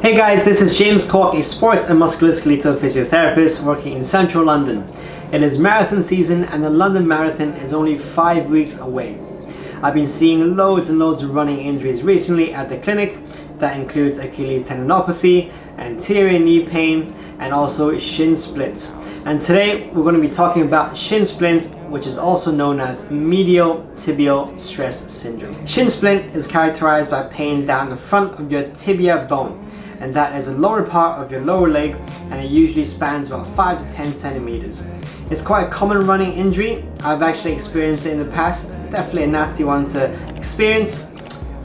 Hey guys, this is James Cork, a sports and musculoskeletal physiotherapist working in central London. It is marathon season and the London Marathon is only 5 weeks away. I've been seeing loads and loads of running injuries recently at the clinic. That includes Achilles tendinopathy, anterior knee pain, and also shin splints. And today we're going to be talking about shin splints, which is also known as medial tibial stress syndrome. Shin splint is characterized by pain down the front of your tibia bone, and that is the lower part of your lower leg, and it usually spans about 5 to 10 centimeters. It's quite a common running injury. I've actually experienced it in the past. Definitely a nasty one to experience,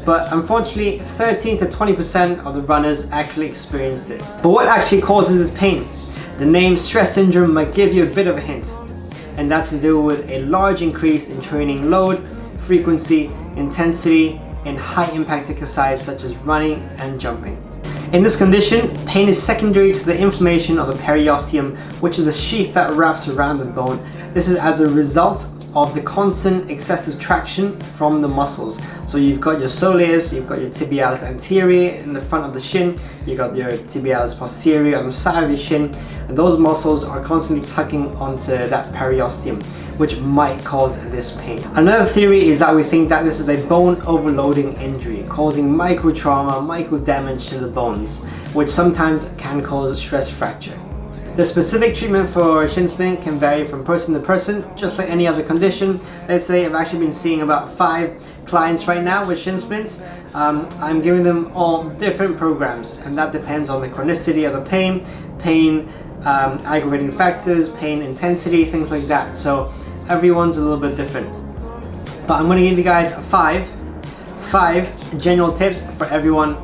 but unfortunately 13 to 20% of the runners actually experience this. But what actually causes this pain? The name stress syndrome might give you a bit of a hint, and that's to do with a large increase in training load, frequency, intensity in high impact exercise such as running and jumping. In this condition, pain is secondary to the inflammation of the periosteum, which is the sheath that wraps around the bone. This is as a result of the constant excessive traction from the muscles. So you've got your soleus, you've got your tibialis anterior in the front of the shin, you've got your tibialis posterior on the side of the shin, and those muscles are constantly tugging onto that periosteum, which might cause this pain. Another theory is that we think that this is a bone overloading injury, causing micro trauma, micro damage to the bones, which sometimes can cause a stress fracture. The specific treatment for shin splint can vary from person to person, just like any other condition. Let's say I've actually been seeing about 5 clients right now with shin splints. I'm giving them all different programs, and that depends on the chronicity of the pain, aggravating factors, pain intensity, things like that. So everyone's a little bit different. But I'm going to give you guys five general tips for everyone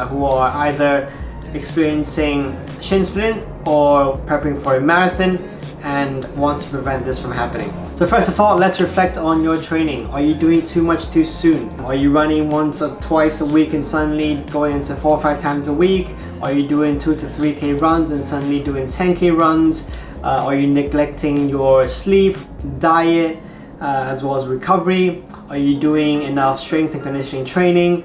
who are either experiencing shin splint or prepping for a marathon and want to prevent this from happening. So first of all, let's reflect on your training. Are you doing too much too soon? Are you running once or twice a week and suddenly going into 4 or 5 times a week? Are you doing 2 to 3K runs and suddenly doing 10K runs? Are you neglecting your sleep, diet, as well as recovery? Are you doing enough strength and conditioning training?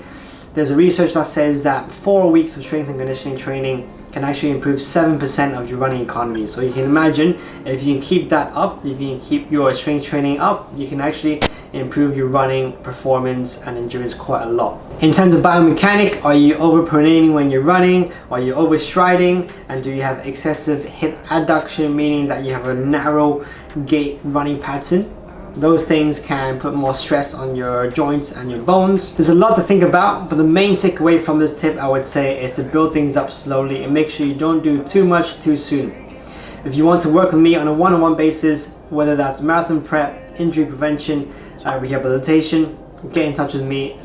There's a research that says that 4 weeks of strength and conditioning training can actually improve 7% of your running economy. So you can imagine, if you can keep that up, if you can keep your strength training up, you can actually improve your running performance and endurance quite a lot. In terms of biomechanic, are you overpronating when you're running? Are you overstriding? And do you have excessive hip adduction, meaning that you have a narrow gait running pattern? Those things can put more stress on your joints and your bones. There's a lot to think about, but the main takeaway from this tip, I would say, is to build things up slowly and make sure you don't do too much too soon. If you want to work with me on a one-on-one basis, whether that's marathon prep, injury prevention, rehabilitation, get in touch with me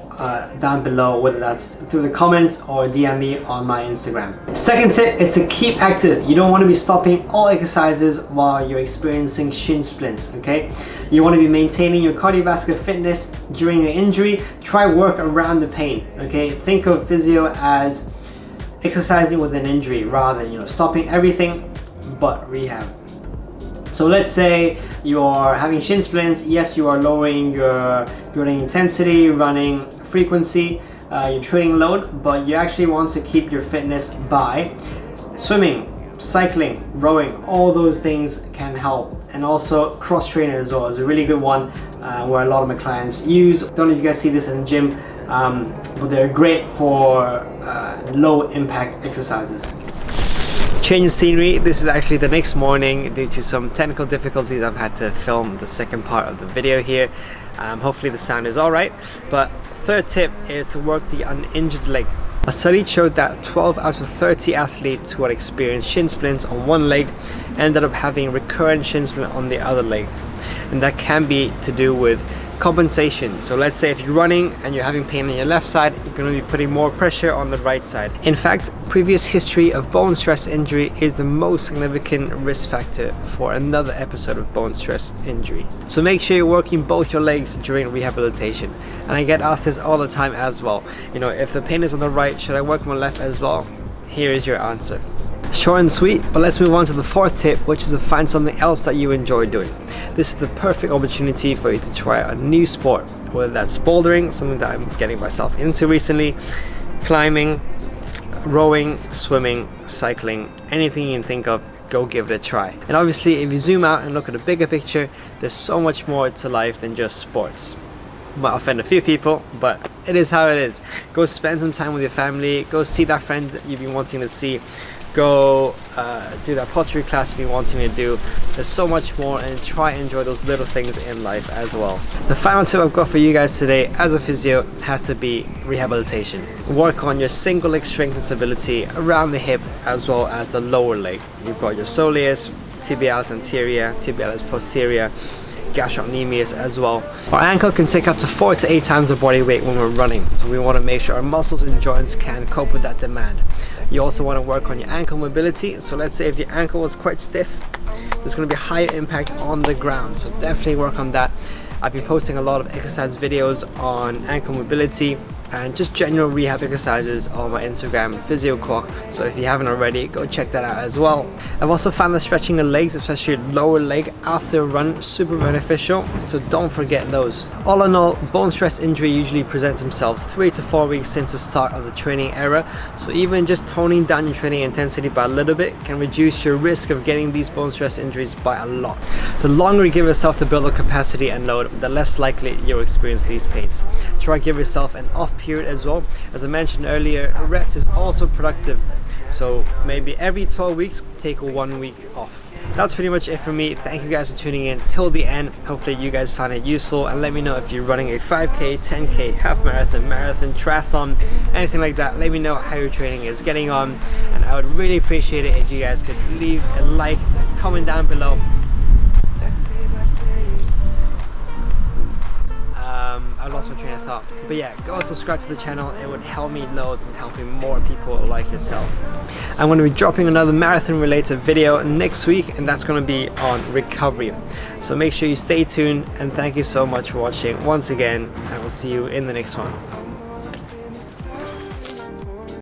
down below, whether that's through the comments or DM me on my Instagram. Second tip is to keep active. You don't want to be stopping all exercises while you're experiencing shin splints, okay? You want to be maintaining your cardiovascular fitness during your injury. Try work around the pain, okay? Think of physio as exercising with an injury rather than, stopping everything but rehab. So let's say you're having shin splints. Yes, you are lowering your running intensity, running frequency, your training load, but you actually want to keep your fitness by swimming, cycling, rowing. All those things can help. And also cross trainer as well is a really good one where a lot of my clients use. Don't know if you guys see this in the gym, but they're great for low impact exercises. Change of scenery. This is actually the next morning. Due to some technical difficulties, I've had to film the second part of the video here. Hopefully the sound is alright. But third tip is to work the uninjured leg. A study showed that 12 out of 30 athletes who had experienced shin splints on one leg ended up having recurrent shin splint on the other leg. And that can be to do with compensation. So let's say if you're running and you're having pain on your left side, you're going to be putting more pressure on the right side. In fact, previous history of bone stress injury is the most significant risk factor for another episode of bone stress injury. So make sure you're working both your legs during rehabilitation. And I get asked this all the time as well. If the pain is on the right, should I work my left as well? Here is your answer. Short and sweet, but let's move on to the fourth tip, which is to find something else that you enjoy doing. This is the perfect opportunity for you to try a new sport, whether that's bouldering, something that I'm getting myself into recently, climbing, rowing, swimming, cycling, anything you can think of, go give it a try. And obviously if you zoom out and look at the bigger picture, there's so much more to life than just sports. Might offend a few people, but it is how it is. Go spend some time with your family, go see that friend that you've been wanting to see, go do that pottery class you've been wanting to do. There's so much more, and try and enjoy those little things in life as well. The final tip I've got for you guys today as a physio has to be rehabilitation. Work on your single leg strength and stability around the hip as well as the lower leg. You've got your soleus, tibialis anterior, tibialis posterior, gastrocnemius as well. Our ankle can take up to 4 to 8 times our body weight when we're running, so we want to make sure our muscles and joints can cope with that demand. You also want to work on your ankle mobility, so let's say if your ankle was quite stiff, there's going to be a higher impact on the ground, so definitely work on that. I've been posting a lot of exercise videos on ankle mobility and just general rehab exercises on my Instagram, PhysioCock, so if you haven't already, go check that out as well. I've also found that stretching the legs, especially lower leg after a run, super beneficial, so don't forget those. All in all, bone stress injury usually presents themselves 3 to 4 weeks since the start of the training era, so even just toning down your training intensity by a little bit can reduce your risk of getting these bone stress injuries by a lot. The longer you give yourself to build up capacity and load, the less likely you'll experience these pains. Try to give yourself an off period as well. As I mentioned earlier, rest is also productive, so maybe every 12 weeks take 1 week off. That's pretty much it for me. Thank you guys for tuning in till the end. Hopefully you guys found it useful, and let me know if you're running a 5k, 10k, half marathon, triathlon, anything like that. Let me know how your training is getting on, and I would really appreciate it if you guys could leave a like, comment down below. I lost my train of thought, but yeah, go subscribe to the channel. It would help me loads and helping more people like yourself. I'm going to be dropping another marathon related video next week, and that's going to be on recovery, so make sure you stay tuned, and thank you so much for watching once again, and we'll see you in the next one.